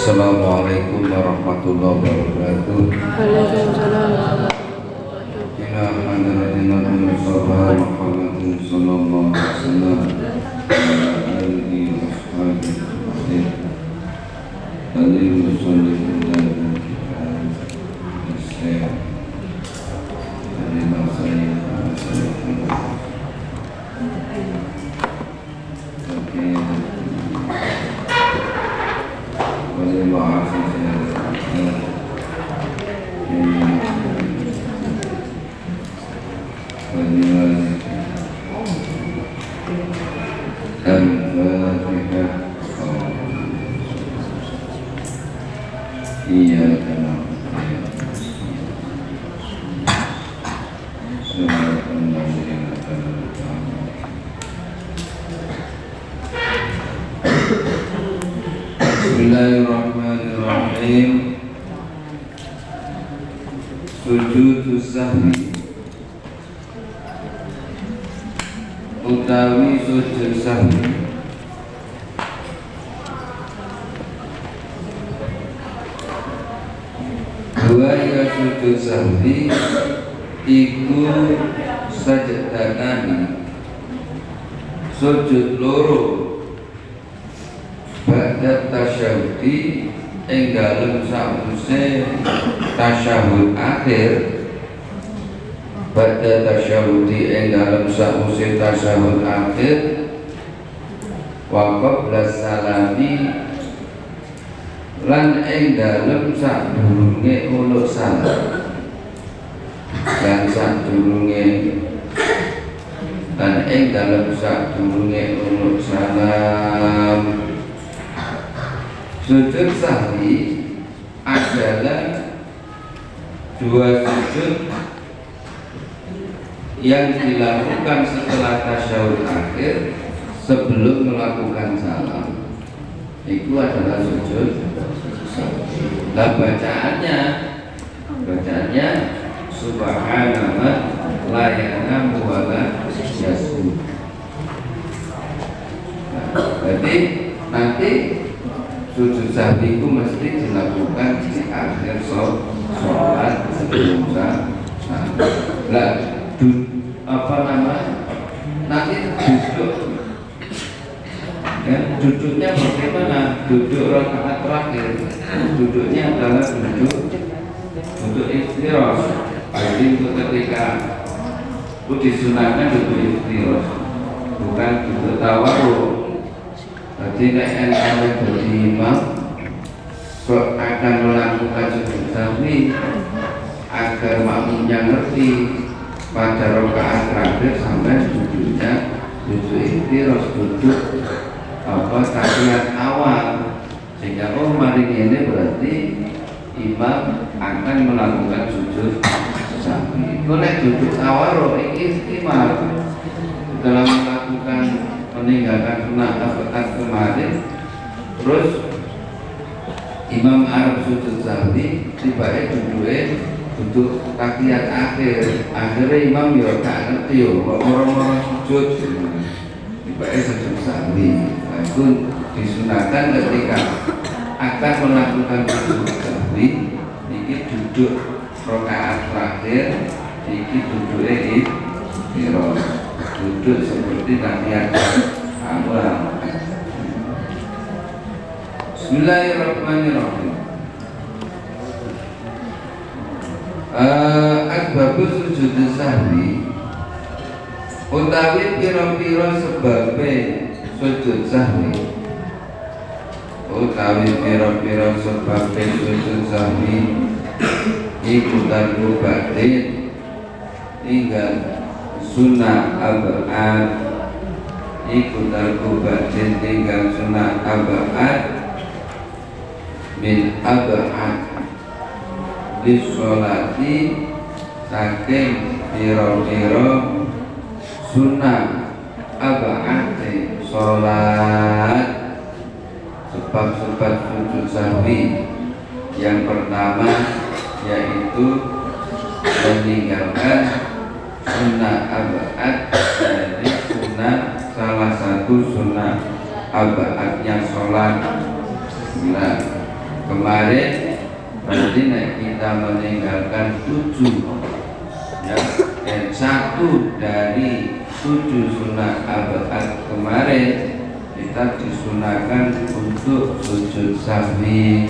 Assalamualaikum warahmatullahi wabarakatuh. Waalaikumsalam. Ila hadratin Nabi Mustafa Muhammadin sallallahu alaihi wasallam wa alihi wa sahbihi alaihi wasallam. Bismillahirrahmanirrahim. Sujud sahwi utawi sujud sahwi dua ya sujud sahwi iku sajadatani sujud loro ba'da tasyahudi ing dalem sause tasyahud akhir ba'da tasyahudi ing dalem sause tasyahud akhir wa qabla salami lan ing dalem sadurunge uluk salam lan sadurunge lan ing dalem sadurunge uluk salam. Sujud sahwi adalah dua sujud yang dilakukan setelah tasyahud akhir sebelum melakukan salam. Itu adalah sujud sahwi. Nah bacaannya subhanallah la yanamu wa la yasjud. Berarti nanti sujud sahwi itu mesti dilakukan di akhir sholat sebelum salam. Nanti duduk, ya, duduknya bagaimana? Duduk rakaat terakhir, duduknya adalah duduk iftirash. Jadi untuk ketika itu disunahkan duduk iftirash, bukan duduk tawarruk. Jadi nek ana dadi imam kok akan melakukan sujud sahwi agar makmumnya ngerti pada rakaat terakhir sampai duduknya duduk iftirash, duduk tahiyat awal, sehingga mari ini berarti imam akan melakukan sujud sahwi. Kalau duduk tawarruk ini istimewa dalam melakukan meninggalkan sunnah rakaat kemarin, terus imam Arab sujud sahwi tiba-tiba duduk tahiyat akhir, akhirnya imam ya gak ngerti yo kok orang-orang sujud tiba-tiba sujud sahwi. Nah, itu disunahkan ketika akan melakukan sujud sahwi ini duduk rakaat terakhir, ini duduknya iftirash, duduk seperti tahiyat awal. Bismillahirrahmanirrahim. Asbabus sujud sahwi utawi pira-pira sebabe sujud sahwi, utawi pira-pira sebabe sujud sahwi iku tarku batin tinggal sunnah abad, iku tarku batin tinggal sunnah abad min abad disolati saking piro-piro sunnah abad sholat. Sebab-sebab sujud sahwi yang pertama yaitu meninggalkan sunnah abad dari sunnah, salah satu sunnah abadnya sholat. Nah, kemarin berarti kita meninggalkan 7 ya, dan 1 dari 7 sunat abaat kemarin kita disunahkan untuk sujud sahwi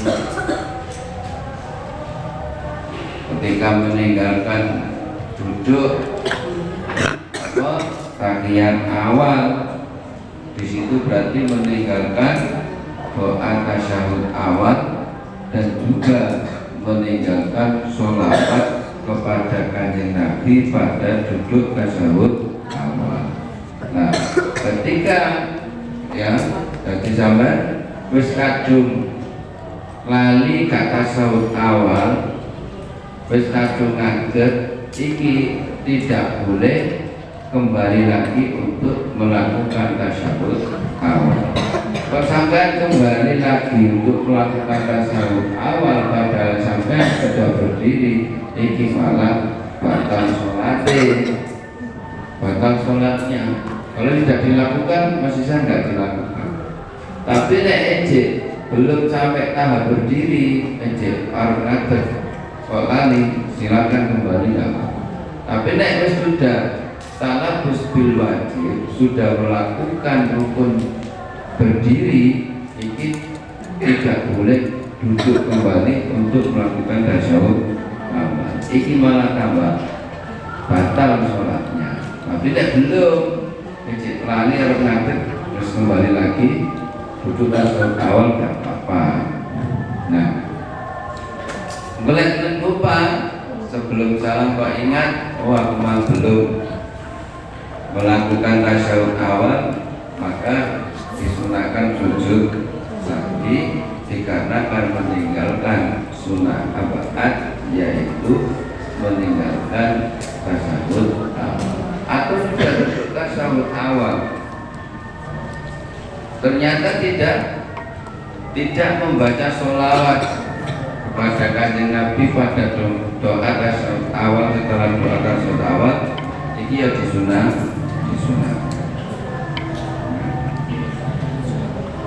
ketika meninggalkan duduk tahiyat awal. Di situ berarti meninggalkan doa tasyahud awal dan juga meninggalkan sholawat kepada Kanjeng Nabi pada duduk tasyahud awal. Nah, ketika ya jadi sampai wis kadung lali gak tasyahud awal, wis kadung ngaget, iki tidak boleh kembali lagi untuk melakukan tasyahud awal. Kalau sampai kembali lagi untuk melakukan tasyahud awal padahal sampai sudah berdiri, iki malah batal sholatnya. Kalau tidak dilakukan masih saya nggak dilakukan. Tapi nek ejek belum sampai tahap berdiri, ejek arep ngaget kok lali, silakan kembali nggak apa-apa. Tapi nek sudah talabus bil wajib, sudah melakukan rukun berdiri, ini tidak boleh duduk kembali untuk melakukan tasyahud awal. Ini malah tambah batal sholatnya. Tapi tidak belum lali harus ngaget terus kembali lagi duduk tasyahud awal tidak apa-apa. Nah, boleh lupa sebelum salam kok ingat, oh aku mah belum melakukan tasyahud awal, maka disunahkan sujud sahwi dikarenakan meninggalkan sunnah abaat, yaitu meninggalkan tasyahud awal. Atau sudah duduk tasyahud awal ternyata tidak membaca sholawat kepada Kanjeng Nabi pada doa tasyahud awal. Setelah doa tasyahud awal ini ya disunah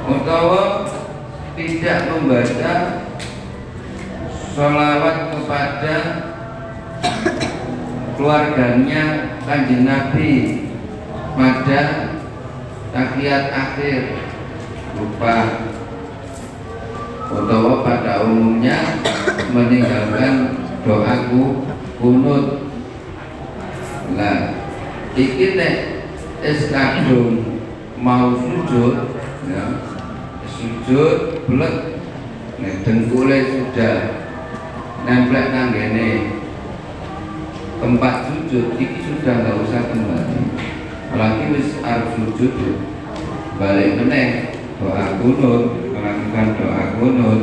utawa tidak membaca sholawat kepada keluarganya Kanjeng Nabi pada tahiyat akhir, lupa, utawa pada umumnya meninggalkan doaku kunut. Nah, iki nek kadung mau sujud ya, sujud blek nek dengkule sudah nemplek nang ngene tempat sujud, iki sudah nggak usah kembali. Apalagi wis arep sujud balik meneh doa kunut, melakukan doa kunut,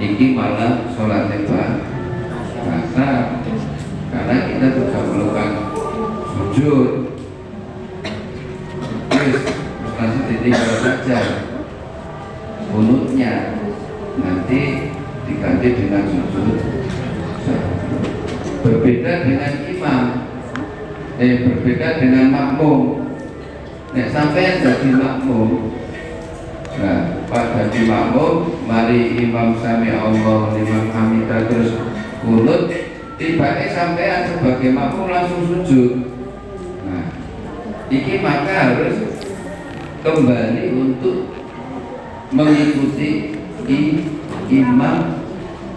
iki malah sholatnya batal karena kita sudah melakukan sujud. Langsung ditinggal saja kunutnya, nanti diganti dengan sujud. Berbeda dengan imam, berbeda dengan makmum. Nek sampai jadi makmum, nah pada di makmum, mari imam sami Allah liman hamidah terus kunut, tiba-tiba sampai sebagai makmum langsung sujud. Nah, iki maka harus kembali untuk mengikuti imam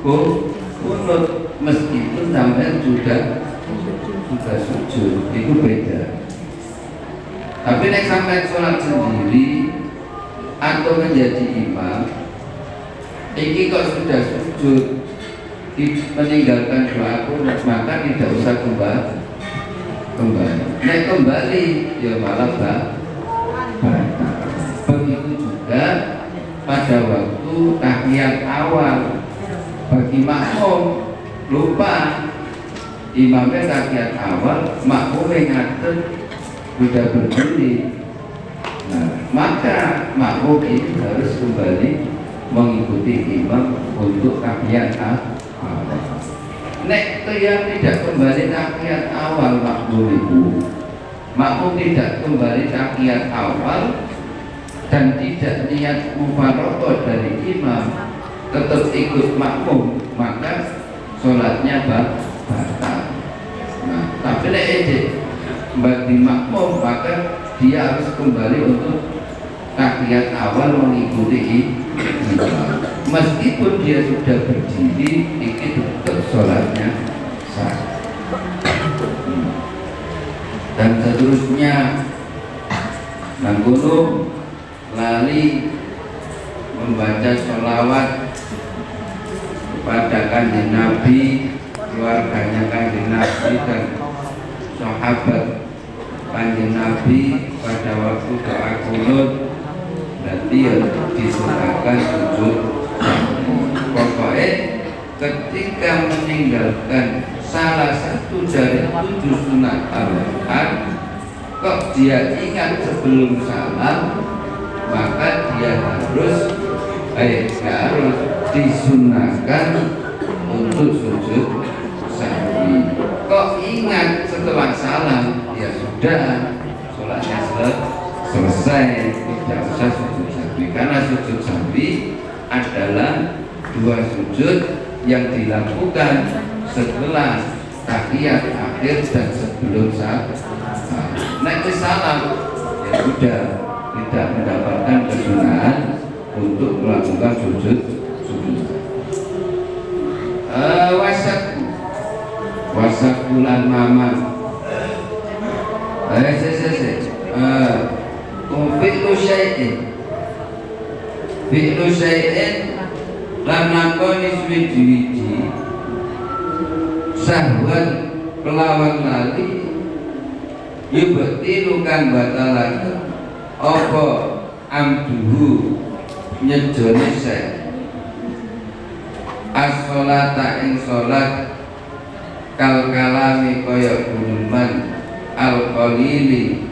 kunut meskipun sampai sudah sujud, itu beda. Tapi nek sampai sholat sendiri atau menjadi imam, ini kok sudah sujud meninggalkan doa kunut, maka tidak usah kembali. Nek kembali ya malah begitu juga pada waktu tahiyat awal bagi makmum, lupa imamnya tahiyat awal, makmumnya ngaten sudah berdiri. Nah, maka makmum ini harus kembali mengikuti imam untuk tahiyat awal. Nek yang tidak kembali tahiyat awal makmum tidak kembali tahiyat awal dan tidak niat mufaroqah dari imam, tetap ikut makmum, maka sholatnya batal. Nah, tapi nek ejek bagi makmum, maka dia harus kembali untuk tahiyat awal mengikuti imam. Meskipun dia sudah berdiri, ini tetap sholatnya sah. Dan seterusnya, nanggono lali membaca sholawat kepada kanjeng Nabi, keluarganya kanjeng Nabi dan sahabat kanjeng Nabi pada waktu doa kunut, berarti ya disunahkan sujud. Pokoknya ketika meninggalkan salah satu dari 7 sunat al-Quran, kok dia ingat sebelum salam, maka dia harus disunahkan untuk sujud sahwi. Kok ingat setelah salam, ya sudah, sholatnya selesai, tidak usah sujud sahwi. Karena sujud sahwi adalah 2 sujud yang dilakukan setelah tahiyat akhir dan sebelum salam. Naik salam, ya sudah, tidak mendapatkan kesunahan untuk melakukan sujud. Wasakulan mama. Fi'lu syai'in lan lakoni suwiji-wiji sahwan kelawan lali yubtilu kang batalaken apa amduhu nyejone sek as-sholata ing sholat kal kalami kaya gunuman al-qalili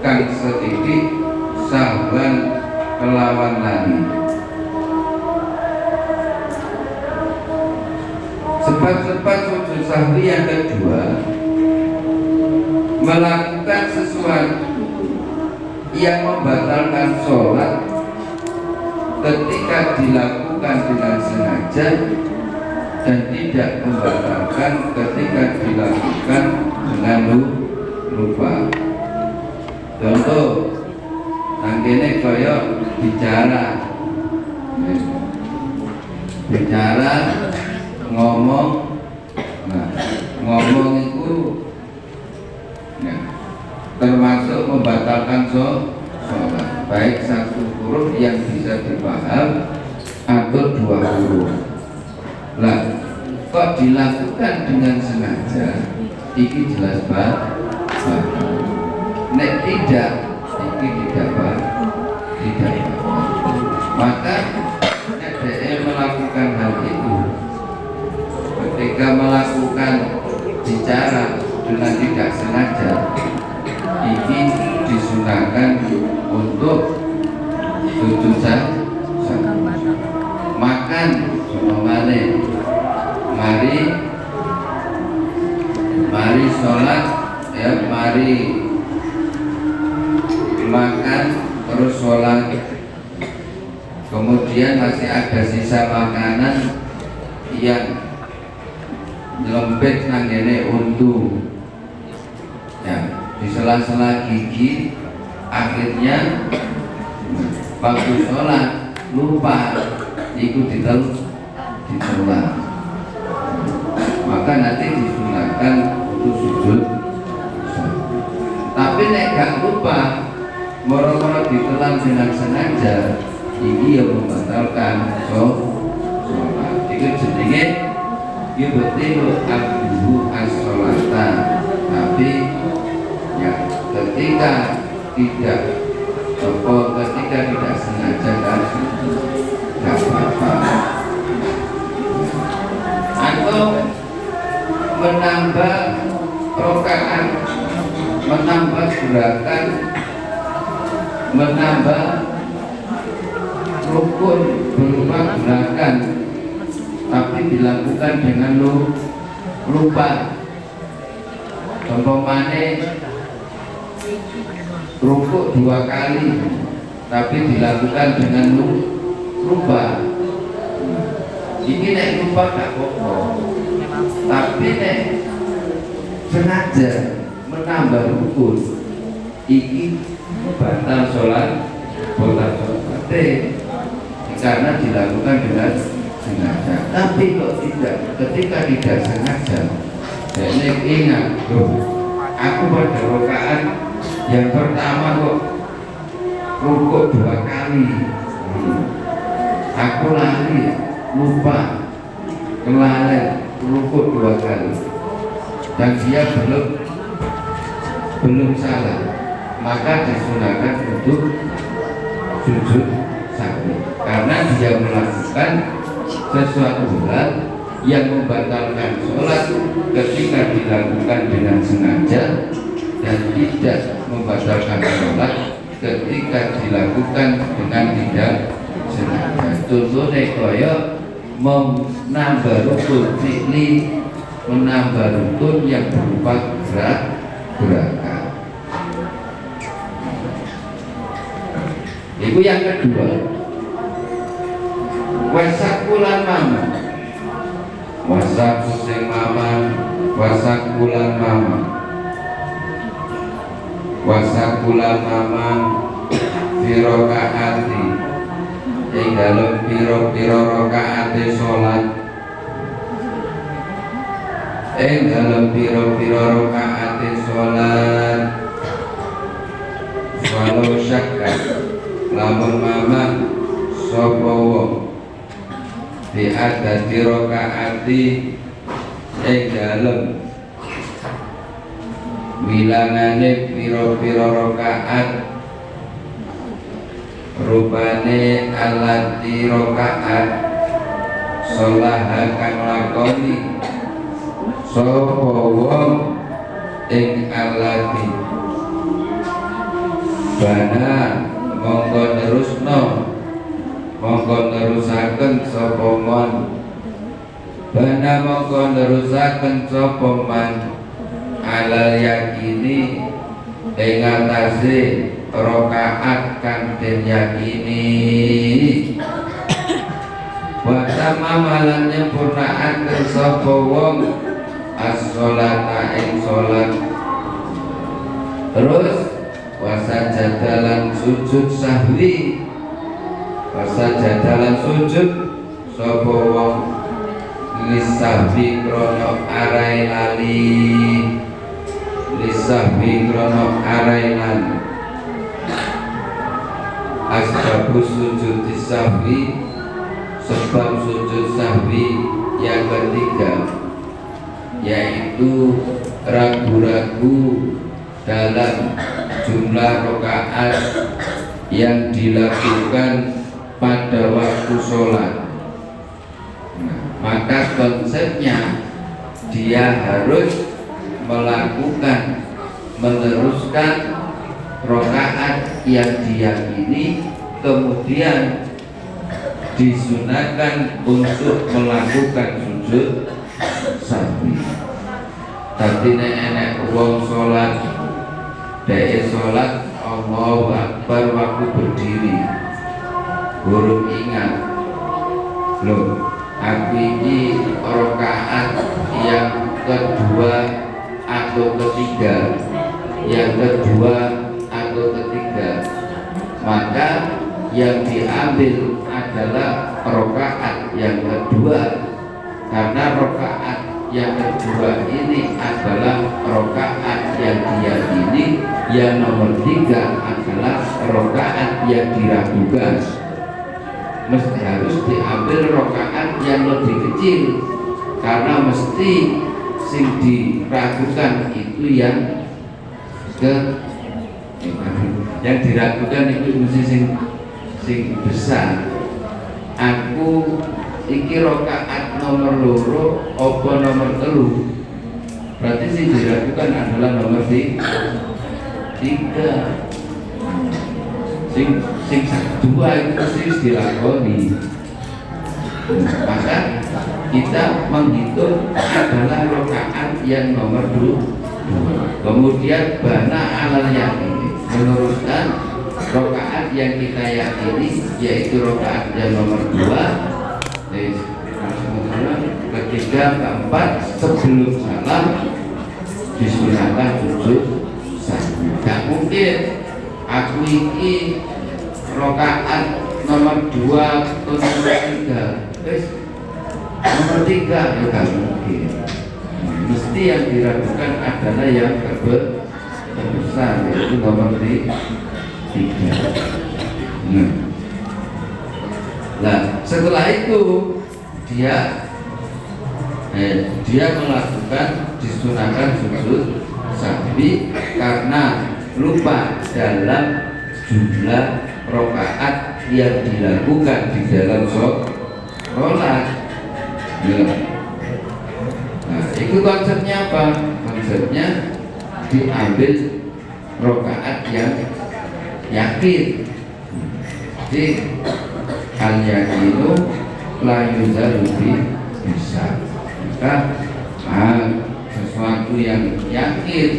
kang sedikit sahwan kelawan lali. Sebab-sebab sujud sahwi yang kedua, melakukan sesuatu yang membatalkan sholat ketika dilakukan dengan sengaja dan tidak membatalkan ketika dilakukan dengan lupa. Contoh, nangkene kaya bicara ngomong. Nah, ngomong itu ya, termasuk membatalkan sholat, baik satu huruf yang bisa dipaham atau 2 huruf. Lah, kok dilakukan dengan sengaja? Ini jelas batal. Nek tidak, ini tidak batal. Maka dia melakukan hal itu ketika melakukan bicara dengan tidak sengaja, ini disunahkan untuk sujud sahwi. Makan mari sholat ya, mari makan terus sholat, kemudian masih ada sisa makanan yang lembek nanggene untu ya, di sela-sela gigi, akhirnya waktu sholat lupa ikut ditelan, maka nanti disunahkan untuk sujud. Tapi nek gak lupa, moro-moro ditelan dengan sengaja, ini yang membatalkan sholat. Itu jenenge yubtilu abduhu as-sholata. Tapi ya ketika tidak sengaja kan gak apa-apa. Atau menambah rokaat, menambah gerakan, menambah rukun berupa gerakan, tapi dilakukan dengan lupa. Contoh mana, rukuk 2 kali tapi dilakukan dengan lupa. Ini nek lupa gak apa-apa, tapi nek sengaja menambah rukun, ini batal sholat, karena dilakukan dengan sengaja. Tapi kok tidak, ketika tidak sengaja, jadi ingat, loh, aku pada rakaat yang pertama kok rukuk 2 kali, aku lari, lupa, kelalen, rukuk 2 kali, dan dia belum salah, maka disunahkan untuk sujud sahwi, karena dia melakukan sesuatu hal yang membatalkan sholat ketika dilakukan dengan sengaja dan tidak membatalkan sholat ketika dilakukan dengan tidak sengaja. Contohnya kaya menambah rukun fi'li, menambah rukun yang berupa gerakan. Itu yang kedua. Wasakulan mama, wasaku sing mama, wasakulan mama, wasakulan mama, firokaati, ing dalem piro rokaate sholat, ing dalem piro rokaate sholat, walau syakka, lamun mama sapa wong di adati rokaati ing dalem wilangane piro rokaat rupane alati rokaat sholaha kang lakoni sapa wong ing alati bana mongko terusno mongko nerusaken sapa man bana mongko nerusaken sapa man alal yakini ing atase rakaat kang den yakini wa tamama lan nyempurnaaken sapa wong as-sholata ing salat. Terus wasajadalan sujud sahwi, wasajadalan sujud sapa wong lisahwi krono arai lali, lisahwi krono arai lali. Asbabu sujud sahwi, sebab sujud sahwi yang ketiga yaitu ragu-ragu dalam jumlah rakaat yang dilakukan pada waktu sholat. Maka konsepnya dia harus melakukan, meneruskan rakaat yang diyakini, kemudian disunahkan untuk melakukan sujud sahwi. Tapi nek enek wong sholat, dek sholat Allahu Akbar waktu berdiri, burung ingat, loh, aku ini rakaat yang kedua atau ketiga, yang kedua atau ketiga, maka yang diambil adalah rakaat yang kedua, karena rakaat yang kedua ini adalah rakaat yang diyakini, yang nomor 3 adalah rakaat yang diragukan. Mesti harus diambil rakaat yang lebih kecil, karena mesti sing diragukan itu yang diragukan itu mesti sing besar. Aku iki rakaat nomor 2 apa nomor 3? Berarti sing diragukan adalah nomor 3. Sing 2 itu mesti dilakoni. Maka kita menghitung adalah rakaat yang nomor 2. Kemudian bana alal yakini, meneruskan rakaat yang kita yakini, yaitu rakaat yang nomor 2. ketiga, keempat, sebelum salam disunahkan sujud sahwi. Gak mungkin aku ini rakaat nomor 2 atau nomor 3 terus nomor 3 ya gak mungkin. Mesti yang diragukan adalah yang terbesar, yaitu nomor 3. Nah, setelah itu dia melakukan disunahkan sujud sahwi karena lupa dalam jumlah rakaat yang dilakukan di dalam sholat. Nah, itu konsepnya apa? Konsepnya diambil rakaat yang yakin. Jadi al-yakinu la yuzalu bisa. Maka sesuatu yang yakin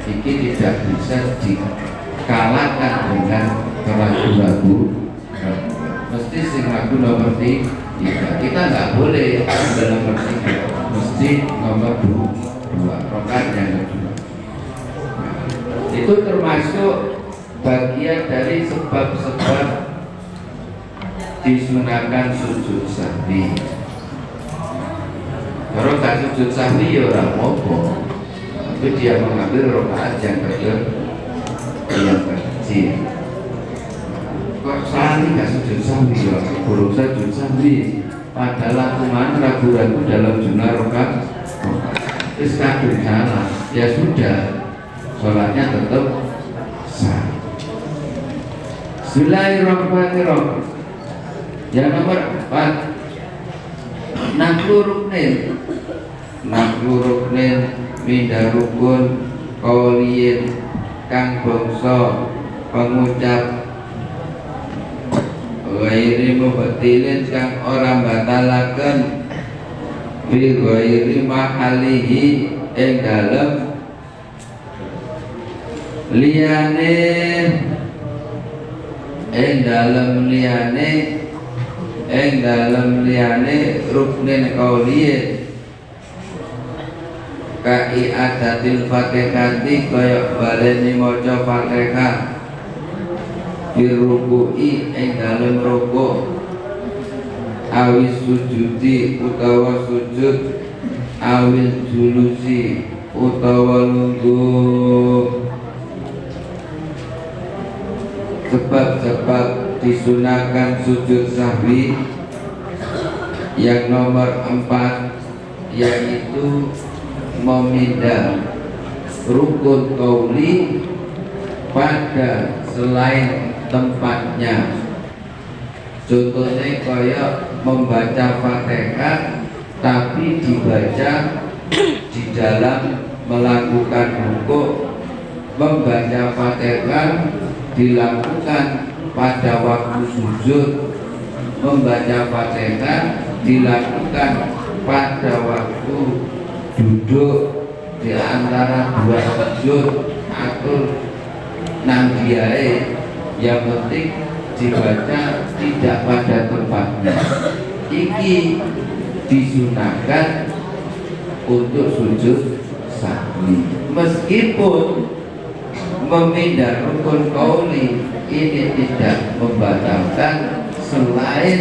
ini tidak bisa dikalahkan dengan ragu-ragu. Mesti sing ragu nomor 3. Kita nggak boleh ambil nomor 3, mesti nomor 2 rakaat yang kedua. Itu termasuk bagian dari sebab-sebab disunahkan sujud sahwi. Kalau tak sujud sahwi ya orang apa, tapi dia mengambil rakaat yang kecil. Kok sehari gak sujud sahwi ya? Buruk sujud sahwi. Padahal aku mana ragu-ragu dalam jumlah rakaat. Terus kabur salah, ya sudah, sholatnya tetap sah. Bismillahirrahmanirrahim. Yang nomor 4, naklu ruknin minda rukun kauliyin kang bangsa pengucap ghairi mubatilin kang ora batalaken bi ghairi mahalihi ing dalem liyane ing dalem liyane ruknin kauliyin kai adatil fatihati kaya baleni maca Fatihah birukui ing dalem ruku awis sujudi utawa sujud awil julusi utawa lungguh. Sebab-sebab disunahkan sujud sahwi yang nomor 4 yaitu memindah rukun qauli pada selain tempatnya. Contohnya kaya membaca Fatihah tapi dibaca di dalam melakukan rukuk, membaca Fatihah dilakukan pada waktu sujud, membaca Fatihah dilakukan pada waktu duduk di antara dua sujud atau nanggiae, yang penting dibaca tidak pada tempatnya. Iki disunahkan untuk sujud sahwi, meskipun memindah rukun qauli ini tidak membatalkan selain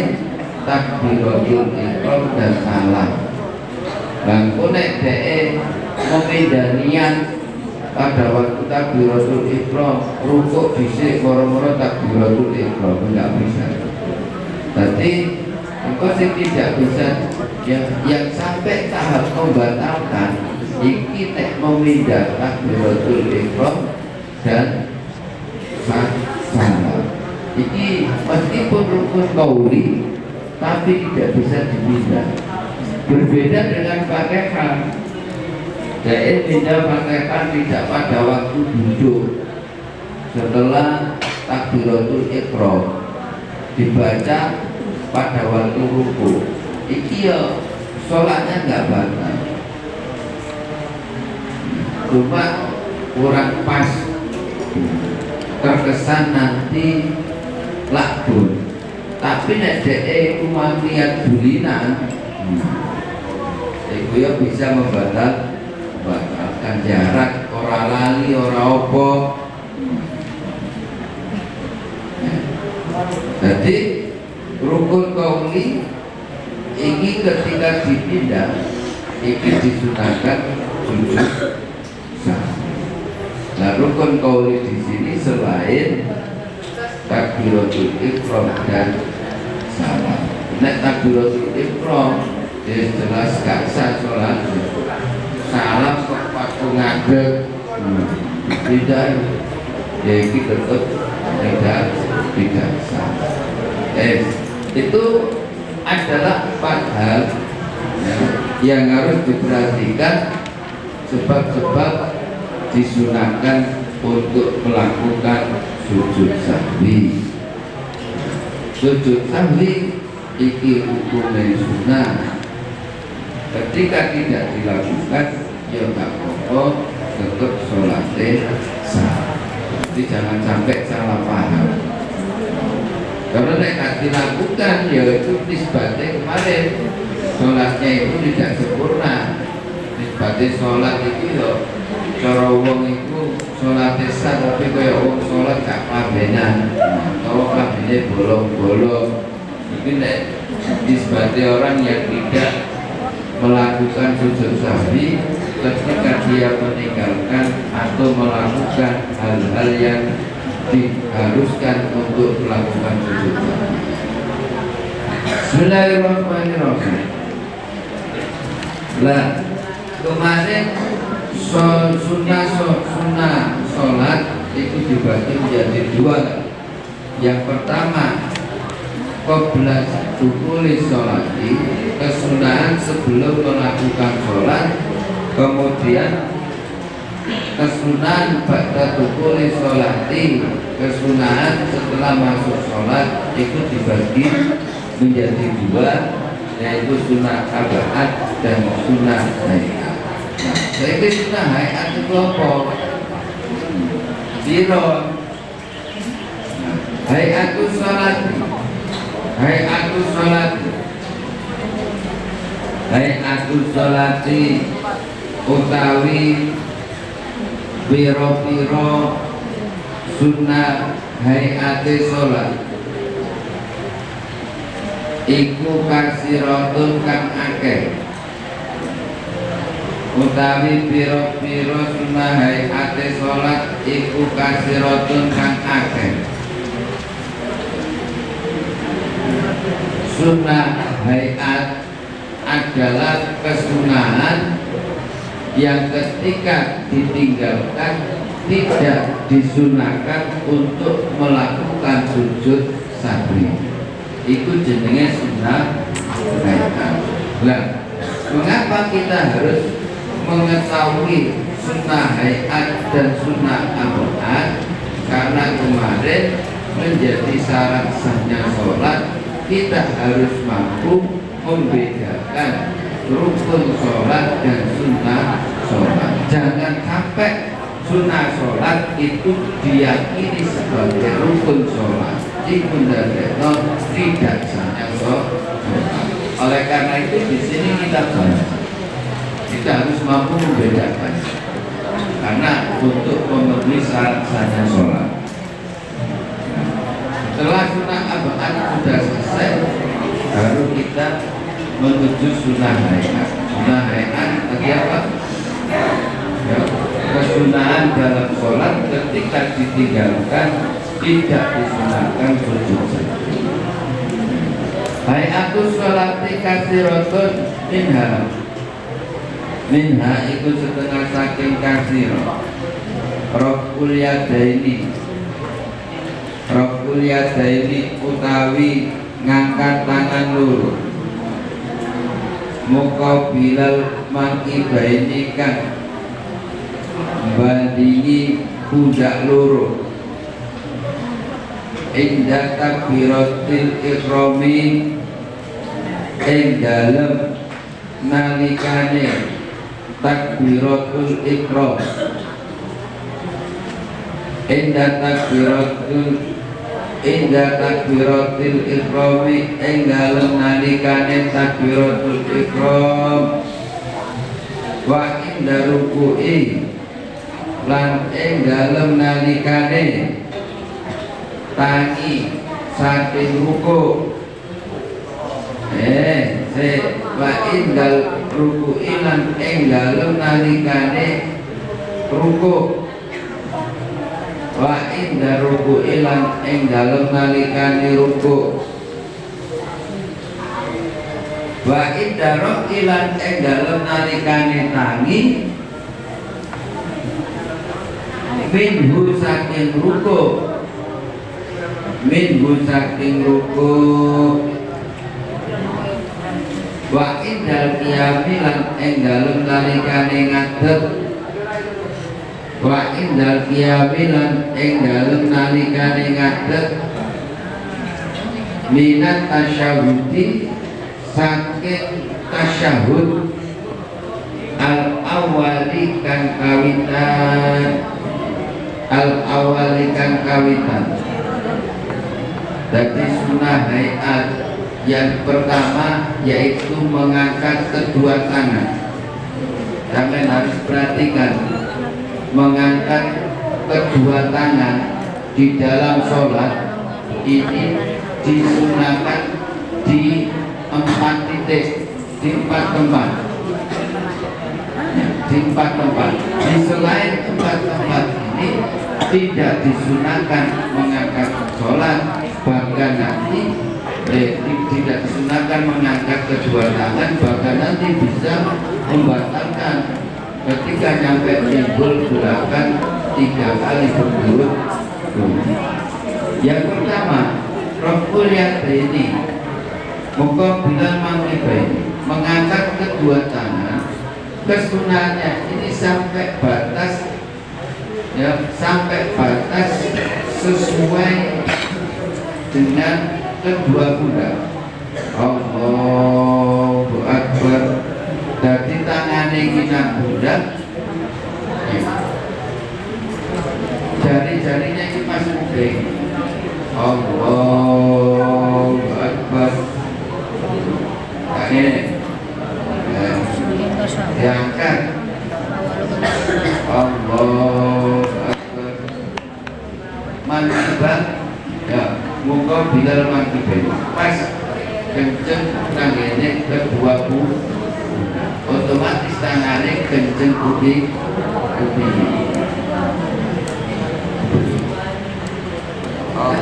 takbiratul ihram dan salam. Bangku nek dhek memindah niat pada waktu takbiratul ihram, rukuk dhisik moro-moro takbiratul ihram, enggak bisa. Jadi engkau sih tidak bisa yang sampai tahap membatalkan iki nek memindah takbiratul ihram dan salam. Ini meskipun rukun qauli tapi tidak bisa dipindah. Berbeda dengan Fatihah. Jadi pindah Fatihah tidak pada waktu duduk, setelah takbiratul ihram, dibaca pada waktu ruku. Iki ya sholatnya nggak batal, cuma kurang pas, terkesan nanti lakbun. Tapi nek dhek niat bulinan iku ya bisa membatalkan jarak, ora lali, ora opo. Jadi rukun qauli ini ketika dipindah ini disunahkan sujud sahwi. Nah, rukun qauli di sini selain takbiratul ihram dan salam. Nek takbiratul ihram ya jelas gak sah sholat. Salam kok waktu ngadeg tidak, ya ini tetap tidak sah. Itu adalah 4 hal ya, yang harus diperhatikan sebab-sebab disunahkan untuk melakukan sujud sahwi. Sujud sahwi iki hukumnya sunnah. Ketika tidak dilakukan ya nggak apa-apa, tetap sholatnya sah. Jadi jangan sampai salah paham. Karena tidak dilakukan ya itu nisbatnya kemarin sholatnya itu tidak sempurna. Nisbatnya sholat itu ya cara wong itu sholatnya sah tapi kayak wong sholat gak pabenan. Kalau pabennya bolong-bolong itu nisbatnya orang yang tidak melakukan sujud sahwi ketika dia meninggalkan atau melakukan hal-hal yang diharuskan untuk melakukan sujud sahwi. Bismillahirrahmanirrahim. Lah kemarin sunnah sholat itu dibagi menjadi 2. Yang pertama qabla dukuli sholati, kesunahan sebelum melakukan sholat. Kemudian kesunahan ba'da dukuli sholati, kesunahan setelah masuk sholat itu dibagi menjadi 2, yaitu sunnah abad dan sunnah hayat. Nah, saya sunnah hayat itu apa? Siro hayatus sholat, hayatus sholat, hayatus sholati utawi piro-piro sunnah hayate sholat iku kasiratun kang akeh. Utawi piro-piro sunnah hayate sholat iku kasiratun kang akeh. Sunnah hayat adalah kesunahan yang ketika ditinggalkan tidak disunahkan untuk melakukan sujud sahwi. Itu jenenge sunnah hayat. Nah, mengapa kita harus mengetahui sunnah hayat dan sunnah abad? Karena kemarin menjadi syarat sahnya sholat kita harus mampu membedakan rukun sholat dan sunnah sholat. Jangan sampai sunnah sholat itu diyakini sebagai rukun sholat, dikundalkan tidak sahnya sholat. Oleh karena itu di sini kita bahas, kita harus mampu membedakan, karena untuk memenuhi syarat sahnya sholat. Setelah sunnah abad sudah selesai, baru kita menuju sunnah hayat. Sunnah hayat tadi apa? Ya, kesunahan dalam sholat ketika ditinggalkan tidak disunahkan sujud sahwi. Hayatus sholati kasiratun minha itu setengah saking kasirah. Raf'ul yadaini utawi ngangkat tangan loro, muqabilal mankibaini kan bandingi pundak loro, inda takbiratil ihrami ing dalem nalikane takbiratul ihram, inda takbiratil ihrami ing dalem nalikane takbiratul ihram wa inda ruku'i lan ing dalem nalikane tangi saking ruku wa indal ruku'i lan ing dalem nalikane ruku wa inda ruku'i lan ing dalem nalikane ruku wa inda ruku'i lan ing dalem nalikane tangi minhu saking ruku wa indal qiyami lan ing dalem nalikane ngadeg wa indal qiyami lan ing dalem nalikane ngadeg minat tasyahudi saking tasyahud al awali kan kawitan jadi sunnah hayat yang pertama yaitu mengangkat kedua tangan. Kalian harus perhatikan, mengangkat kedua tangan di dalam sholat ini disunahkan di 4 titik, di 4 tempat. Di 4 tempat. Di selain 4 tempat ini tidak disunahkan mengangkat sholat, bahkan nanti tidak disunahkan mengangkat kedua tangan, bahkan nanti bisa membatalkan ketika nyampe timbul gerakan 3 kali berturut. Yang pertama, raful yadaini, muqabilal mankibaini, mengangkat kedua tangan. Kesunahannya ini sampai batas sesuai dengan kedua pundak. Allahu Akbar. Jadi tangannya kita pundak, jari-jarinya ini masuk kuping. Allahu Akbar. Ini diangkat. Allahu Akbar. Mankibat, ya, muka bilal mankibat. Pas kenceng tangannya kedua pundak, otomatis tangannya kenceng kuping. Pas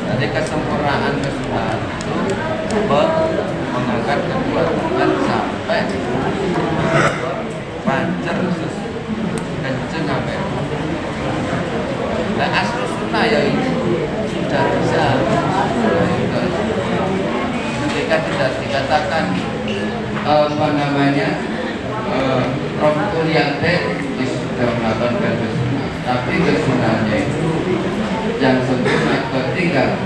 nanti kesempurnaan kesunahan itu mengangkat kedua tangan sampai pancer kenceng sampai. Nah, asal sunnah ya ini sudah bisa. Ketika tidak dikatakan raful yadain sudah melakukan kesunahan, tapi kesunahannya itu yang sempurna ketika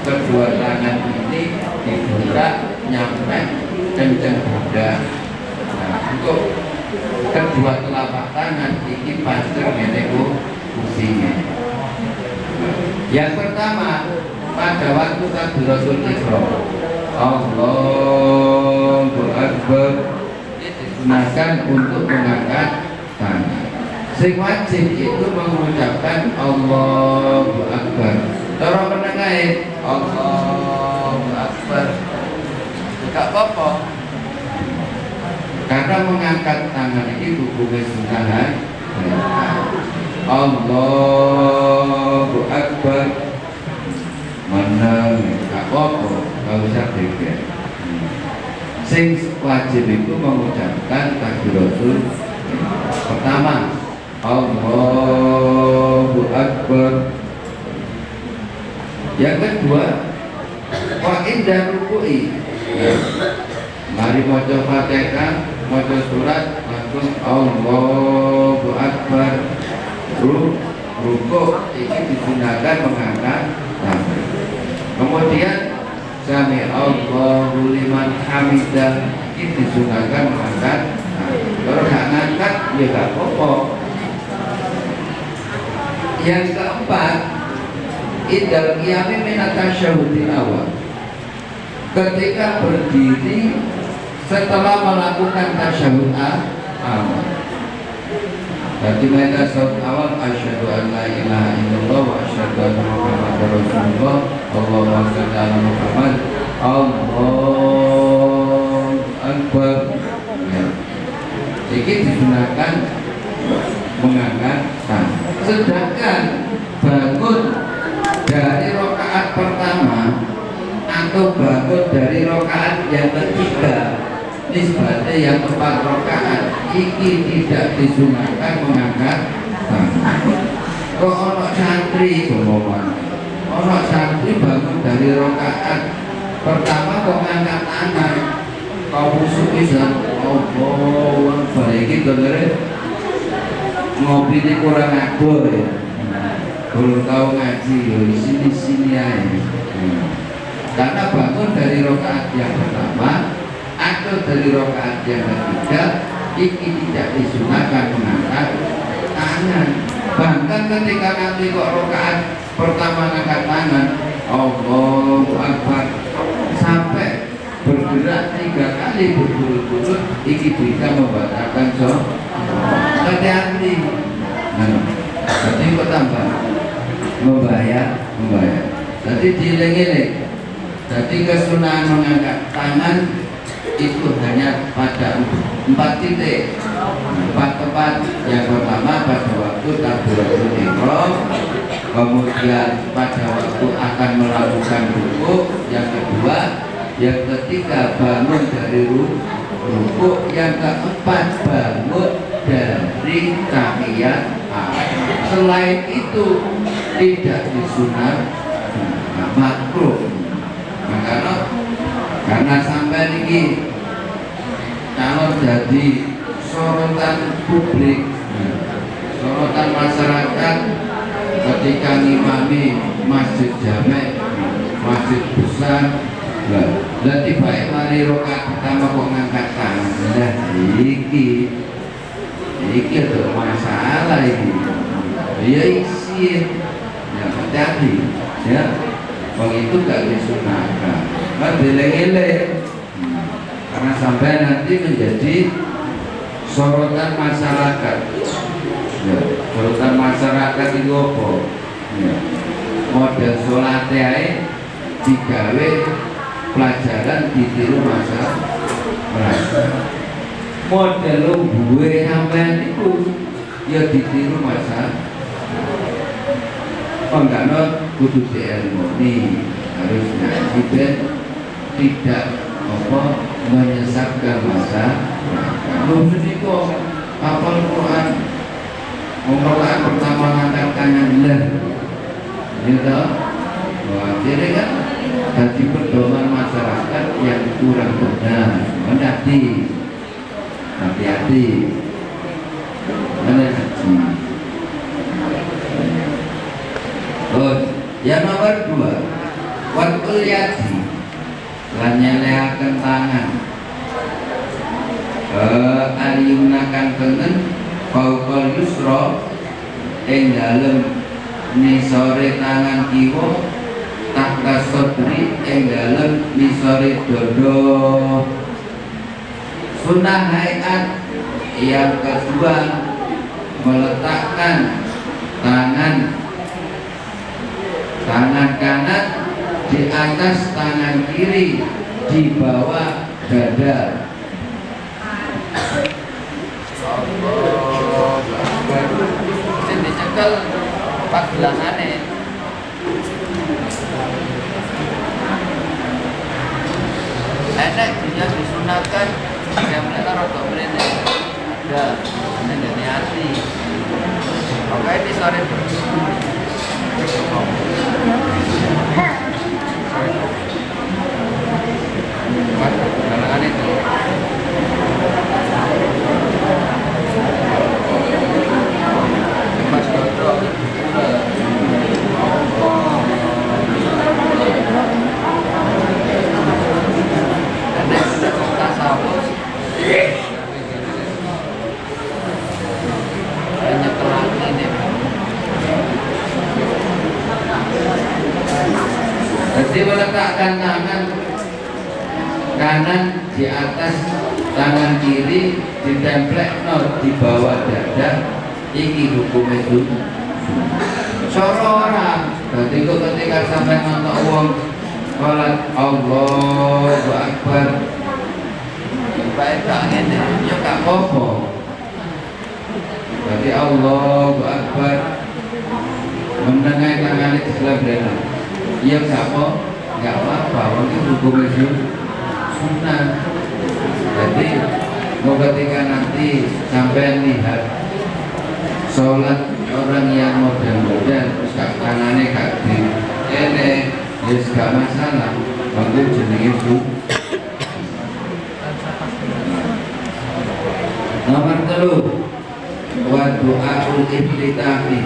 kedua tangan ini dibuka nyampe kenceng dada. Nah, untuk kedua telapak tangan ini pancer meneku kupingnya. Yang pertama, pada waktu takbiratul ihram, Allahu Akbar, disunahkan untuk mengangkat tangan. Sing wajib itu mengucapkan Allahu Akbar. Cara menengahin Allahu Akbar. Gak apa-apa. Karena mengangkat tangan ini hukumnya sunnah. Allahu Akbar. Menang, gak apa-apa. Gak usah berbeda. Sing wajib itu mengucapkan takbiratul pertama Allahu Akbar. Yang kedua, wa inda ruku'i, mari maca Fatihah, maca surat, langsung Allahu Akbar. rukuk ini disunahkan mengangkat tangan. Kemudian sami Allahu liman hamidah ini disunahkan mengangkat tangan. Kalau nggak ngangkat ya nggak apa-apa. Yang keempat, idal qiyami minat tasyahudil awal. Ketika berdiri setelah melakukan tasyahud awal. Jadi mereka saat awal asyhadu an la ilaha illallah wa asyhadu anna muhammadar rasulullah. Allahumma shalli ala Muhammad. Allahu akbar. Ya. Jadi disunahkan mengangkat tangan. Sedangkan bangun dari rakaat pertama atau bangun dari rakaat yang ketiga nisbatnya yang 4 rakaat ini tidak disunahkan mengangkat tangan. Kok ono santri ono santri bangun dari rakaat pertama kok ngangkat tangan, kau musuh bisa oh balik itu ngopi ini kurang akur ya, belum tahu ngaji di sini aja. Karena bangun dari rakaat yang pertama atau dari rakaat yang ketiga ini tidak disunahkan mengangkat tangan. Bahkan ketika nanti kok rakaat pertama angkat tangan Allahu Akbar sampai bergerak 3 kali berturut-turut ini bisa membatalkan sholat. Hati-hati. Jadi kok tambah membayar. Jadi dieling-eling. Jadi kesunahan mengangkat tangan itu hanya pada 4 titik, 4 tempat. Yang pertama pada waktu takbiratul ihram, kemudian pada waktu akan melakukan rukuk, yang kedua, yang ketiga bangun dari rukuk, yang keempat bangun dari tahiyat. Selain itu tidak disunat makruh. Karena sampai ini kalau jadi sorotan publik, sorotan masyarakat ketika ngimami masjid jamek, masjid besar, lah tiba-tiba mari rakaat pertama kok ngangkat tangan, lah iki ada masalah ini. Ya isi, ya hati-hati, ya. Bang itu gak disunahkan. Kan dileng-eleng. Karena sampai nanti menjadi sorotan masyarakat. Ya, sorotan masyarakat itu apa? Ya. Model sholatnya digawe pelajaran ditiru masyarakat. Model lo gue sampean itu ya ditiru masyarakat. Oh enggak kudu diilmuni, harus ngaji ben tidak menyesatkan masa. Lu niku hafal Quran, Rakaat pertama ngangkat tangan lah, gitu. Wah, jadi kan jadi pedoman masyarakat yang kurang benar. Hati-hati, mana haji. Yang nomor 2, waktu yadi lan nyeleaken tangan aliyunakan tengen kaukol yusra ing dalem nisore tangan kiwa takta sodri ing dalem nisore dodo. Sunnah hayat yang kedua meletakkan tangan kanan di atas tangan kiri di bawah dada. Jadi cekel pagelangane. Enak dia disunahkan yang mereka rotok berene. Ada menjadi hati. Oke di sore itu Mas Dodo Jadi meletakkan tangan kanan di atas tangan kiri, ditemplekno di bawah dada, iki hukumnya sunnah. Cara orang, berarti kok ketika sampai nonton uang sholat Allahu Akbar, baik tak ini, ya gak apa-apa. Berarti Allahu Akbar, mendengar tangan di sebelah benar, ya gak apa-apa, ini hukumnya sunnah. Jadi mau ketika nanti sampai lihat sholat orang yang model-model terus kanannya gak di ini ya gak masalah, bagus jenenge nomor 3 wa du'aul iftitahi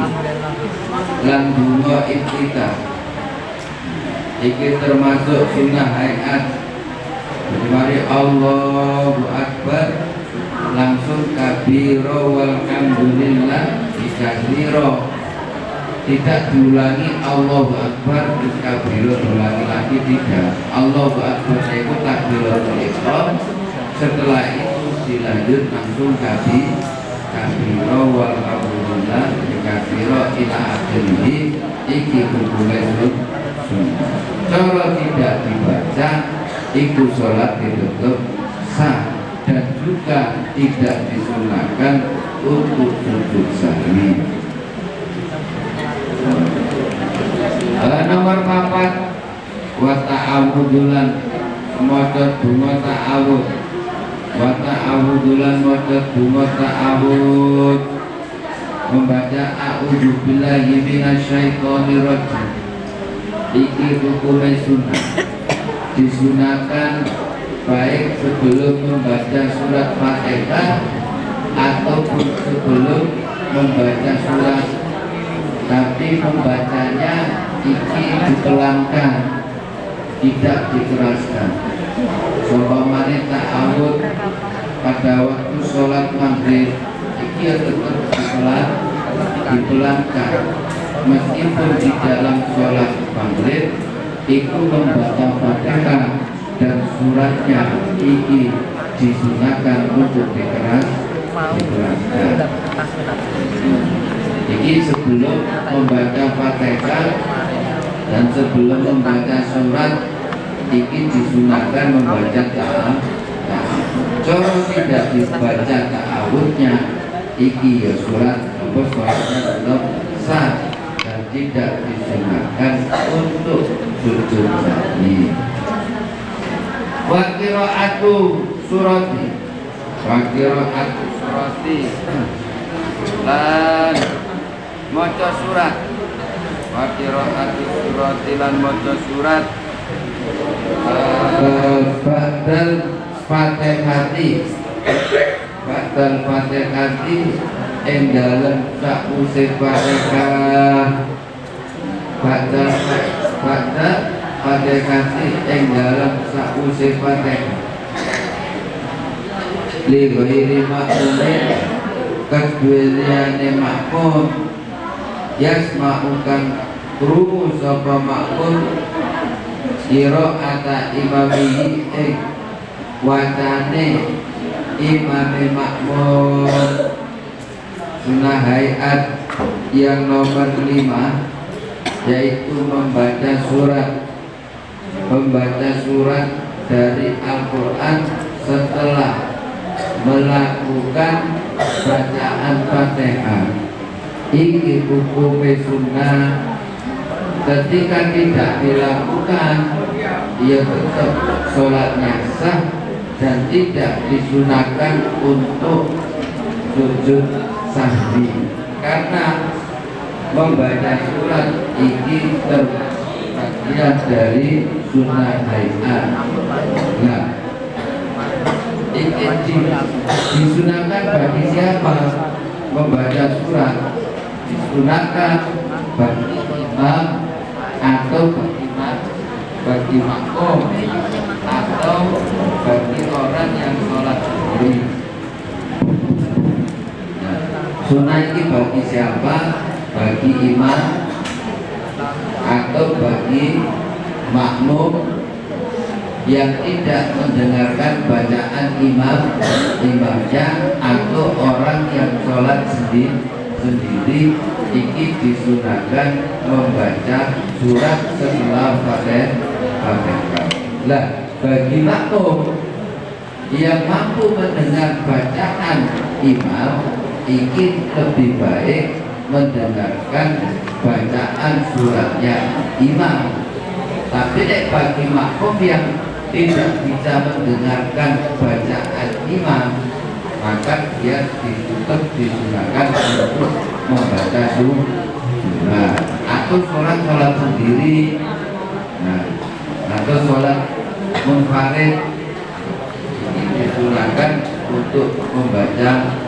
lan donga iftitah iki termasuk sunnah hayat. Mari Allahu Akbar langsung kabiro walhamdulillah dikasiro, tidak diulangi Allahu Akbar terus kabiro diulangi lagi, tidak. Allahu Akbar itu takbiratul ihram, setelah itu dilanjut langsung kabiro walhamdulillah dikasiro ila akhirih. Iki hukumnya sunnah. Kalau tidak dibaca iku sholat ditutup sah, dan juga tidak disunahkan untuk sujud sahwi. Nomor 4 wa ta'awudulan maca donga ta'awud, wa ta'awudulan maca donga ta'awud, membaca a'udzu billahi minasyaitonir rajim. Iki hukumnya sunnah, disunahkan baik sebelum membaca surat Fatihah ataupun sebelum membaca surat, tapi membacanya iki dipelankan, tidak dikeraskan. Seumpamanya ta'awud pada waktu sholat maghrib iki tetap dipelankan, meskipun di dalam sholat maghrib itu membaca Fatihah dan suratnya iki disunahkan untuk dikeraskan. Jadi sebelum membaca Fatihah dan sebelum membaca surat iki disunahkan membaca ta'awud. Kalau tidak dibaca ta'awudnya iki ya suratnya belum sah dan tidak disunahkan untuk sujud sahwi. Wa qira'atu surati, wa qira'atu surati lan maca surat, wa qira'atu surati lan maca surat ba'dal fatihati, ba'dal fatihati ing dalem sakwise Fatihah, ba'dal Fatihati ing dalem sakwise Fatihah li ghairi makmumin kedhuwene makmum yasma'ukan krungu sapa makmum qira'ata imamihi ing wacane imame makmum. Sunnah hayat yang nomor 5 yaitu membaca surat dari Al-Quran setelah melakukan bacaan Fatihah. Ini hukum sunnah. Ketika tidak dilakukan, ia tetap sholatnya sah dan tidak disunahkan untuk sujud sahwi, karena membaca surat ini terbagian dari sunnah hayat. Nah, ini disunahkan bagi siapa membaca surat? Disunahkan bagi imam atau bagi makmum atau bagi orang yang sholat sendiri. Sunnah ini bagi siapa? Bagi imam atau bagi makmum yang tidak mendengarkan bacaan imamnya atau orang yang sholat sendiri iki disunahkan membaca surat setelah Fatihah. Lah bagi makmum yang mampu mendengar bacaan imam iki lebih baik mendengarkan bacaan suratnya imam. Tapi bagi makmum yang tidak bisa mendengarkan bacaan imam, maka dia tetap disunahkan untuk membaca surah atau sholat sendiri, atau sholat munfarid disunahkan untuk membaca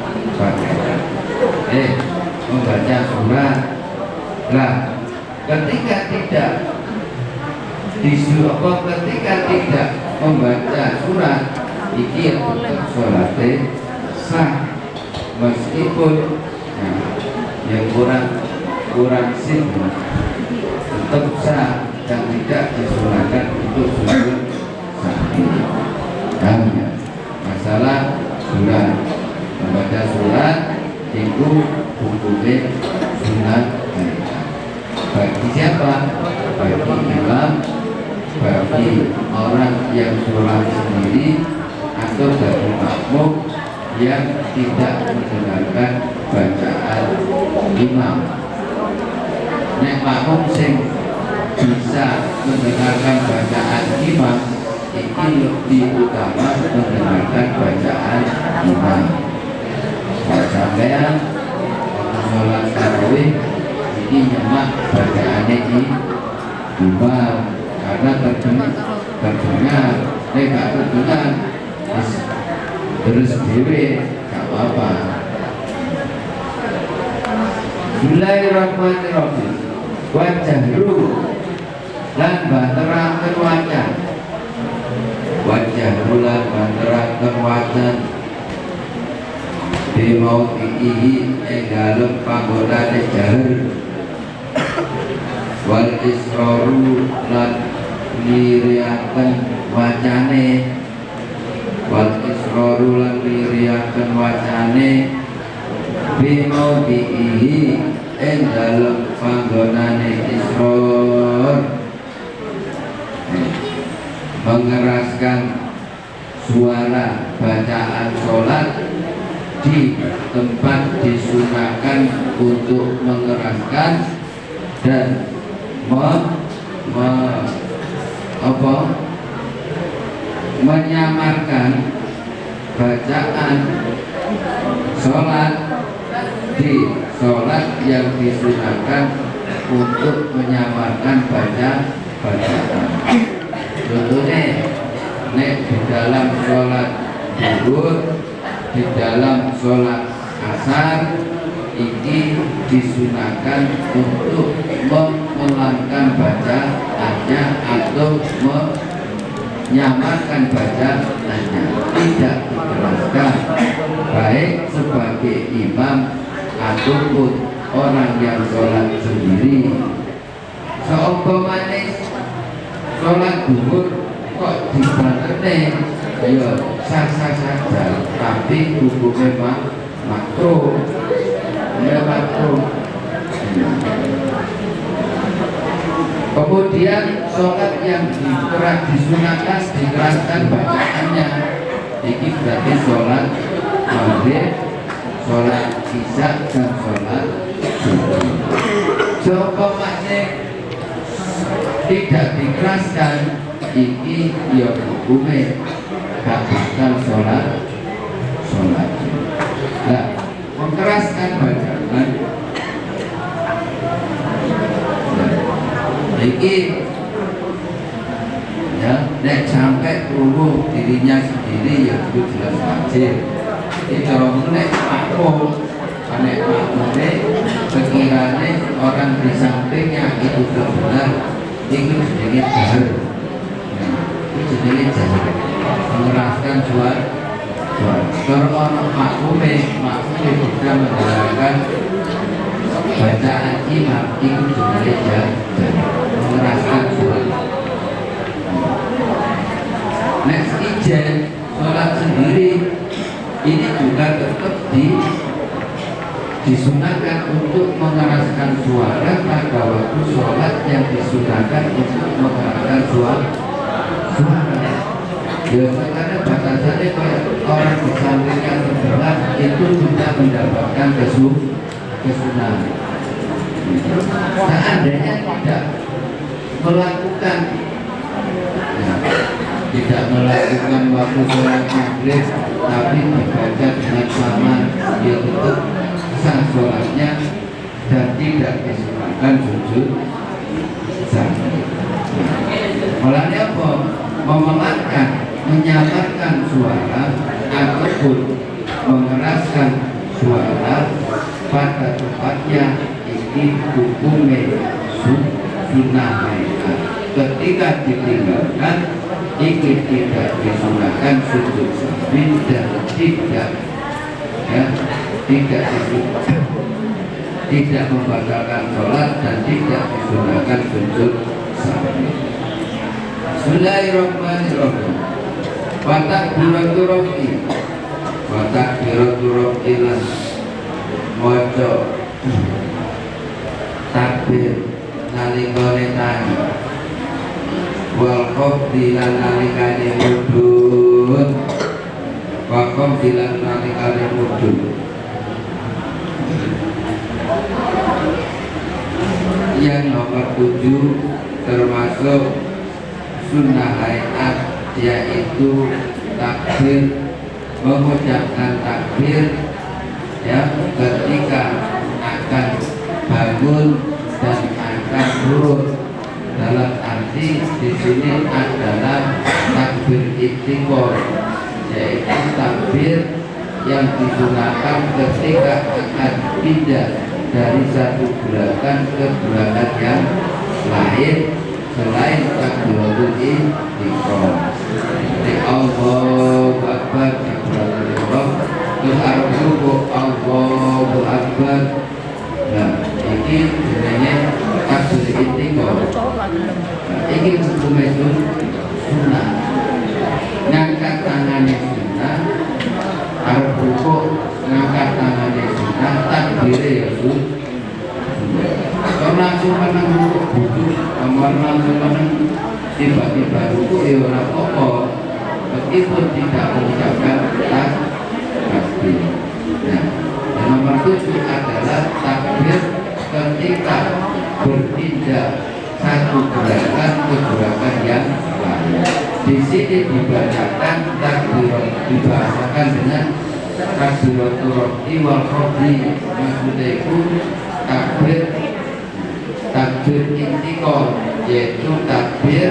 membaca surat. Nah, ketika tidak ketika tidak membaca surat iki tetap sholatnya sah meskipun yang kurang sibuk tetap sah dan tidak disunahkan untuk sholat sahih. Masalah surat, membaca surat itu hukumnya sunat bagi siapa? Bagi imam, bagi orang yang sholat sendiri, atau bagi makmum yang tidak mendengarkan bacaan imam. Nek makmum sing bisa mendengarkan bacaan imam, ini lebih utama mendengarkan bacaan imam. Sampean sholat tarawih ini nyemak bacaannya imam karena terdengar terdengar terus dewe gak apa-apa. Bismillahirrahmanirrahim. Wajahru lan banteraken wacan. Wajahru lan banteraken wacan bimau ihi ing dalem panggonane jahar. Wal isroru lan liriaken wacane. Wal isroru lan liriaken wacane bimau ihi ing dalem panggonane isror. Mengeraskan suara bacaan sholat di tempat disunahkan untuk mengeraskan dan menyamarkan bacaan sholat di sholat yang disunahkan untuk menyamarkan bacaan. Contohnya di dalam sholat zuhur, di dalam sholat asar ini disunahkan untuk memelangkan bacaannya atau menyamarkan bacaannya, tidak dikeraskan, baik sebagai imam ataupun orang yang sholat sendiri. Seumpamanya sholat zuhur kok dibanternya ya sah-sah saja, tapi hukumnya makruh. Kemudian sholat yang disunahkan dikeraskan bacaannya, ini berarti sholat maghrib, sholat isya dan sholat subuh. Seumpamanya tidak dikeraskan, ini ya hukumnya gak bakal sholat. Nah, mengeraskan bacaan ini ya, nek sampai perlu dirinya sendiri ya itu jelas wajib. Ini kalau nek makmum sekiranya orang di sampingnya itu benar, itu sedikit jahar, mengeraskan suara. Kalau orang makmum bisa mendengarkan bacaan imam itu sebenarnya mengeraskan suara. juga tetap disunahkan untuk mengeraskan suara pada waktu sholat yang disunahkan untuk mengeraskan suara. Ya karena batasannya kayak orang disampaikan sebelah itu sudah mendapatkan kesunahan. Seandainya tidak melakukan tidak melakukan waktu sholat maghrib tapi dibaca dengan sama, dia tetap sah sholatnya dan tidak disunahkan sujud sahwi. Mulanya apa? Memelankan, menyamarkan suara ataupun mengeraskan suara pada tempatnya ini hukumnya sunnah. Ketika ditinggalkan ini tidak disunahkan sujud sahwi dan tidak membatalkan sholat dan tidak disunahkan sujud sahwi. Bismillahirrahmanirrahim. Watakbiratu rabbi lan maca takbir nalikane tangi wal qabdi lan nalikane mudhun wa qabdi lan nalikane mudhun. Yang nomor 7 termasuk sunnah hayat, yaitu takbir, mengucapkan takbir ya ketika akan bangun dan akan turun. Dalam arti di sini adalah takbir istiqor, yaitu takbir yang disunahkan ketika akan pindah dari satu gerakan ke gerakan yang lain selain takbiratul ihram. Allahu Akbar, takbiratul ihram, terus arjuku Allahu Akbar. Nah, ini sebenarnya takbir ihram. Ini hukumnya sunnah. Ngangkat tangannya sunnah, arjuku ngangkat tangannya sunnah, takbirnya ya sunnah. Langsung menang butuh, langsung menang tiba-tiba butuh ya orang apa meskipun tidak mengucapkan takbir. Nah, yang nomor 7 adalah takbir ketika berpindah satu gerakan ke gerakan yang lain. Di sini dibacakan takbir, dibahasakan dengan takbiratul rabbi wal qabdi, maksudnya itu takbir intikal, yaitu takbir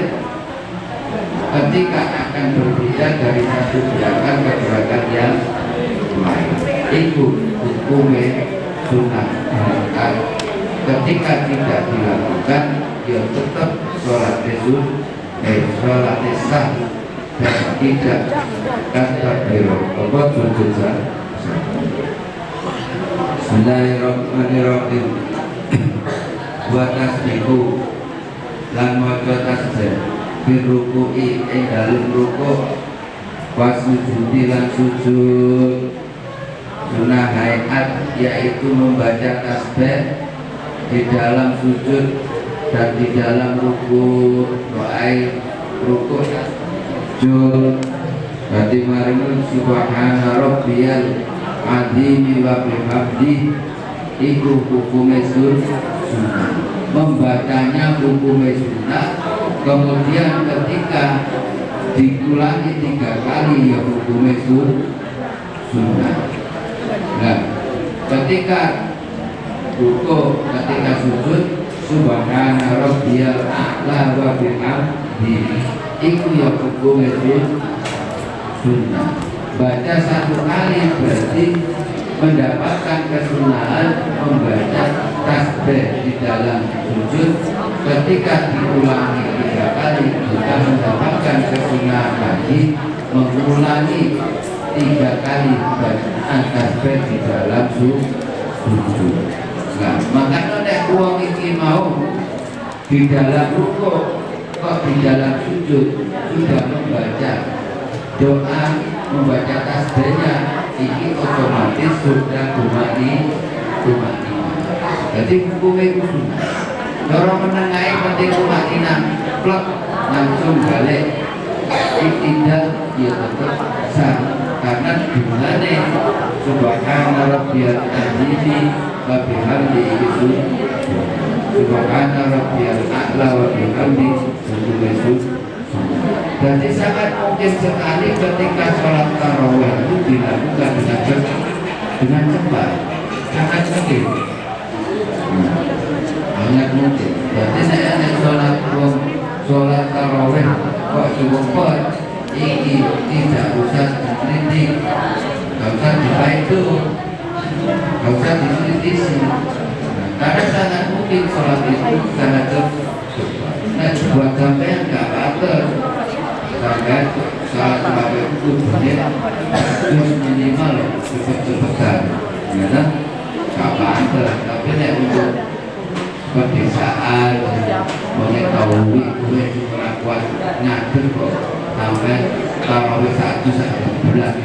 ketika akan berpindah dari satu gerakan ke gerakan yang lain. Itu hukumnya sunnah. Ketika tidak dilakukan, dia tetap sholat sholat sah dan tidak takbir apa sujud sah. Bismillahirrahmanirrahim. Wa tasbihu lan maca tasbih biruku'i ing dalem rukuk wa sujudi lan sujud. Sunnah hayat yaitu membaca tasbih di dalam sujud dan di dalam rukuk. Doai rukuk sujud berarti marinun subhana rabbiyal azimi wa bihamdi. Iku hukumnya sunnah, membacanya hukumnya sunnah. Kemudian ketika diulangi 3 kali ya hukumnya sunnah. Nah, ketika rukuk, ketika sujud subhana rabbiyal a'la wa bihamdi, iku ya hukumnya sunnah. Baca 1 kali berarti mendapatkan kesunahan membaca tasbih di dalam sujud. Ketika diulangi 3 kali juga mendapatkan kesunahan lagi mengulangi 3 kali bacaan tasbih di dalam sujud. Nah, makanya nek wong iki mau di dalam rukuk kok di dalam sujud sudah membaca doa, membaca tasbihnya ini otomatis sudah kumani. Jadi hukumnya usul. Orang menengahi penting kumani plek langsung balik. Tidak ya tetap sah karena dimana subhana rabbiyal azimi wa bihamdi itu subhana rabbiyal a'la wa bihamdi itu. Jadi sangat mungkin sekali ketika sholat tarawih itu dilakukan dengan cepat, sangat mungkin. Sangat mungkin. Jadi saya sholat tarawih kok cukup ini tidak usah dikritik, tidak usah dibaitu, tidak usah dikritisi. Karena sangat mungkin sholat itu sangat cepat. Nah, buat sampai nggak patut sampai saat pakai tubuhnya terus minimal cepet-cepetan, ya kan? Nggak patut. Tapi nek untuk pedesaan mengetahui gue melakukan ngatur kok sampai tarawih 1 bulan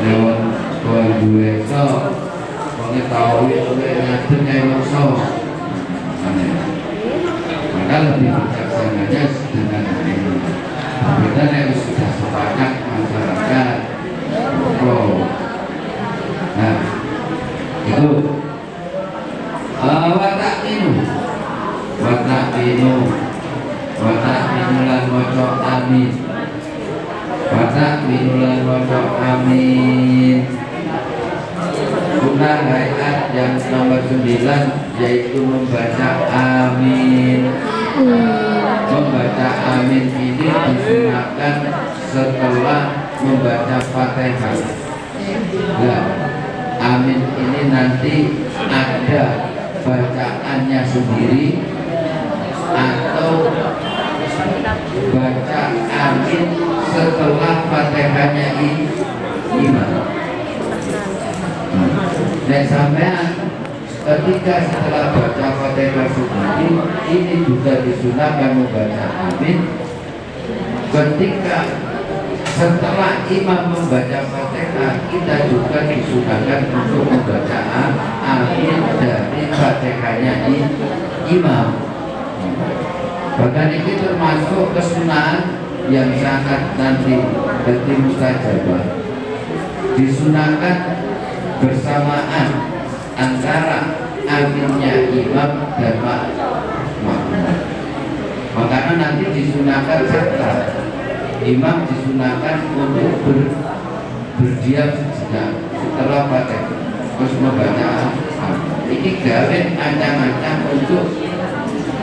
lewat tuan gue so mengetahui gue ngatur kayak makso maka lebih bijaksananya dengan ini kita harus sudah sepakat masyarakat nah itu watak minulan moco amin guna hayat yang nomor 9 yaitu membaca amin. Membaca amin ini disunahkan setelah membaca Fatihah. Nah, amin ini nanti ada bacaannya sendiri atau baca amin setelah Fatihahnya imam. Dan sampean ketika setelah baca Fatihah sendiri ini juga disunahkan membaca amin. Ketika setelah imam membaca Fatihah kita juga disunahkan untuk membaca amin dari Fatihahnya imam. Bahkan ini termasuk kesunahan yang sangat nanti jadi mustajabah. Disunahkan bersamaan antara aminnya imam dan makmum. Makanya nanti disunahkan serta imam disunahkan untuk berdiam sejenak setelah Fatihah terus membaca ini gawe ancang-ancang untuk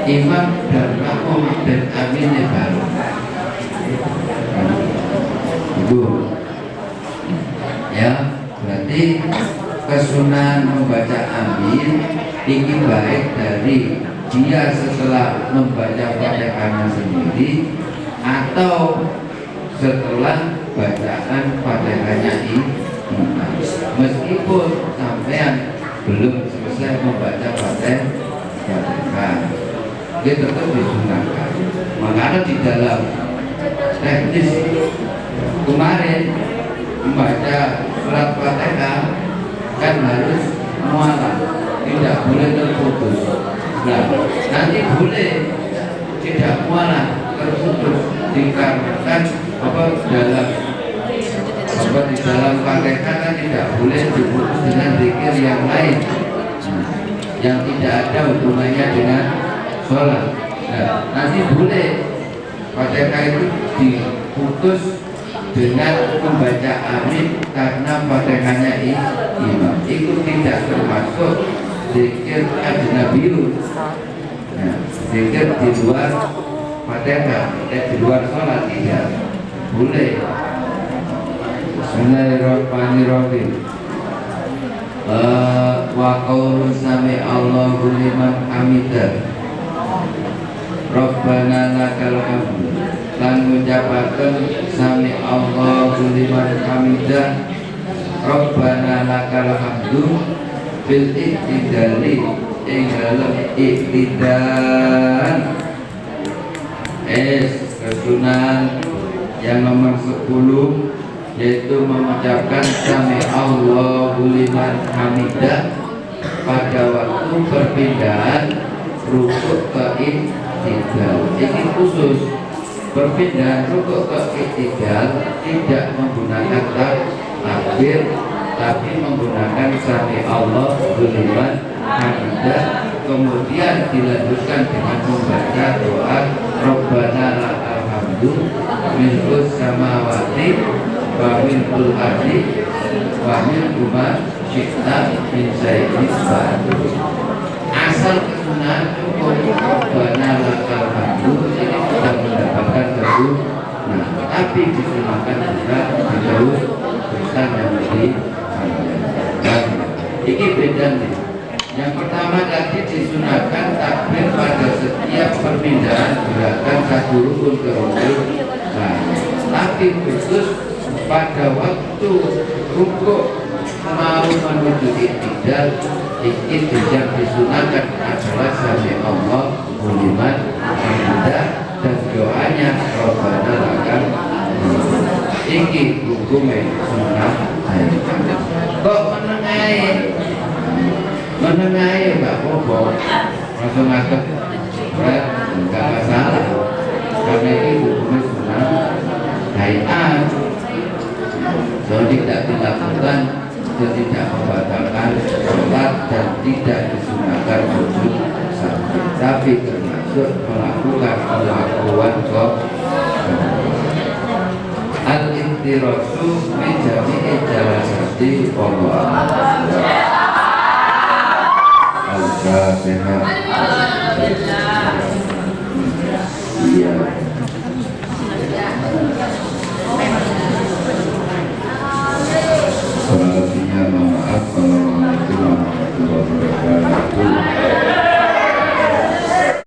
imam dan makmum dan aminnya baru itu ya. Berarti kesunahan membaca amin ini baik dari dia setelah membaca Fatihahnya sendiri atau setelah bacaan Fatihahnya ini, meskipun sampean belum selesai membaca Fatihah, dia tetap disunahkan. Makanya di dalam teknis kemarin membaca surat Fatihah kan harus mualah, tidak boleh terputus. Nah, nanti boleh tidak mualah terputus dikarenakan di dalam Fatihah kan tidak boleh diputus dengan zikir yang lain yang tidak ada hubungannya dengan sholat. Nah, nanti boleh Fatihah itu diputus dengan membaca amin karena Fatihahnya imam. Itu tidak termasuk zikir ajnabiyun. Nah, zikir di luar Fatihah, di luar sholat tidak boleh. Bismillahirrahmanirrahim. Wa qawlu sami Allahu liman hamidah. Rabbana lakal hamd. Lan ngucapaken sami Allahu liman hamidah. Rabbana lakal hamdu bil iktidali ing dalem iktidal kesunahan Yang nomor 10 yaitu mengucapkan sami Allahu liman hamidah pada waktu perpindahan rukuk ke i'tidal. Ini khusus perpindahan rukuk ke i'tidal tidak menggunakan takbir, tapi menggunakan sami Allahu liman hamidah, kemudian dilanjutkan dengan membaca doa Rabbana lakal hamdu milkus samawati wa milkul ardi wa milku ma syi'ta min syai'in ba'du. Asal kesunahan cukup Rabbana lakal hamdu ini sudah mendapatkan satu. Nah, tapi disunahkan juga diterus terusan yang lebih panjang. Ini beda nih. Yang pertama tadi disunahkan takbir pada setiap perpindahan gerakan satu rukun ke rukun. Nah, tapi khusus pada waktu rukuk mau menuju i'tidal, ini yang disunahkan adalah sami Allahu liman hamidah dan doanya Rabbana lakal hamdu. Iki hukume sunah. Kok menengahi Mbak Bobo langsung ngadep berat, enggak masalah karena ini hukumnya sunah hayat. Kalau tidak dilakukan itu tidak membatalkan sholat dan tidak disunahkan sujud sampai, tapi termasuk melakukan kelakuan kok al-intirasu min jami'i jalasati Allah. Al-Fatihah.